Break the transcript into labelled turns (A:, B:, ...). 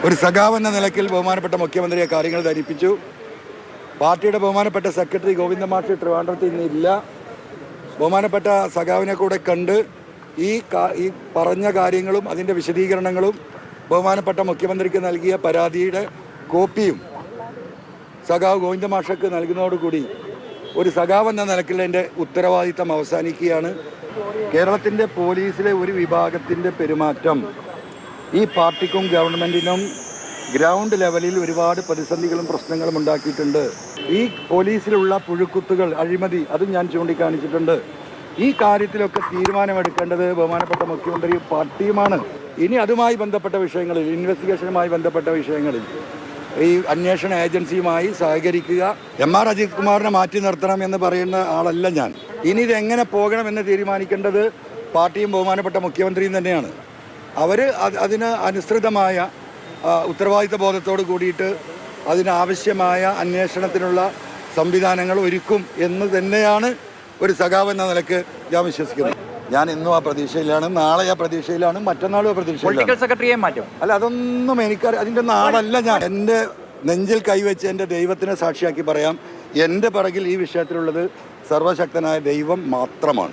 A: ഒരു സഖാവെന്ന നിലയ്ക്ക് ബഹുമാനപ്പെട്ട മുഖ്യമന്ത്രിയെ കാര്യങ്ങൾ ധരിപ്പിച്ചു. പാർട്ടിയുടെ ബഹുമാനപ്പെട്ട സെക്രട്ടറി ഗോവിന്ദ മാഷ് ട്രിവാൻഡ്രത്ത് ഇന്നില്ല. ബഹുമാനപ്പെട്ട സഖാവിനെ കൂടെ കണ്ട് ഈ പറഞ്ഞ കാര്യങ്ങളും അതിൻ്റെ വിശദീകരണങ്ങളും ബഹുമാനപ്പെട്ട മുഖ്യമന്ത്രിക്ക് നൽകിയ പരാതിയുടെ കോപ്പിയും സഖാവ് ഗോവിന്ദ മാഷക്ക് നൽകുന്നതോടുകൂടി ഒരു സഖാവെന്ന നിലയ്ക്കുള്ള എൻ്റെ ഉത്തരവാദിത്തം അവസാനിക്കുകയാണ്. കേരളത്തിൻ്റെ പോലീസിലെ ഒരു വിഭാഗത്തിൻ്റെ പെരുമാറ്റം ഈ പാർട്ടിക്കും ഗവൺമെൻറ്റിനും ഗ്രൗണ്ട് ലെവലിൽ ഒരുപാട് പ്രതിസന്ധികളും പ്രശ്നങ്ങളും ഉണ്ടാക്കിയിട്ടുണ്ട്. ഈ പോലീസിലുള്ള പുഴുക്കുത്തുകൾ, അഴിമതി, അതും ഞാൻ ചൂണ്ടിക്കാണിച്ചിട്ടുണ്ട്. ഈ കാര്യത്തിലൊക്കെ തീരുമാനമെടുക്കേണ്ടത് ബഹുമാനപ്പെട്ട മുഖ്യമന്ത്രി പാർട്ടിയുമാണ്. ഇനി അതുമായി ബന്ധപ്പെട്ട വിഷയങ്ങളിൽ, ഇൻവെസ്റ്റിഗേഷനുമായി ബന്ധപ്പെട്ട വിഷയങ്ങളിൽ ഈ അന്വേഷണ ഏജൻസിയുമായി സഹകരിക്കുക. MR അജിത് കുമാറിനെ മാറ്റി നിർത്തണം എന്ന് പറയുന്ന ആളല്ല ഞാൻ. ഇനി ഇതെങ്ങനെ പോകണമെന്ന് തീരുമാനിക്കേണ്ടത് പാർട്ടിയും ബഹുമാനപ്പെട്ട മുഖ്യമന്ത്രിയും തന്നെയാണ്. അവർ അതിന് അനുസൃതമായ ഉത്തരവാദിത്ത ബോധത്തോട് കൂടിയിട്ട് അതിനാവശ്യമായ അന്വേഷണത്തിനുള്ള സംവിധാനങ്ങൾ ഒരുക്കും എന്ന് തന്നെയാണ് ഒരു സഖാവെന്ന നിലക്ക് ഞാൻ വിശ്വസിക്കുന്നത്. ഞാൻ ഇന്നും ആ പ്രതീക്ഷയിലാണ്, നാളെ ആ പ്രതീക്ഷയിലാണ്, മറ്റന്നാളും ആ പ്രതീക്ഷയിലാണ്.
B: സെക്രട്ടറിയെ മാറ്റും
A: അല്ല, അതൊന്നും അതിൻ്റെ നാളല്ല. ഞാൻ എൻ്റെ നെഞ്ചിൽ കൈവച്ച് എൻ്റെ ദൈവത്തിനെ സാക്ഷിയാക്കി പറയാം, എൻ്റെ പിറകിൽ ഈ വിഷയത്തിലുള്ളത് സർവശക്തനായ ദൈവം മാത്രമാണ്.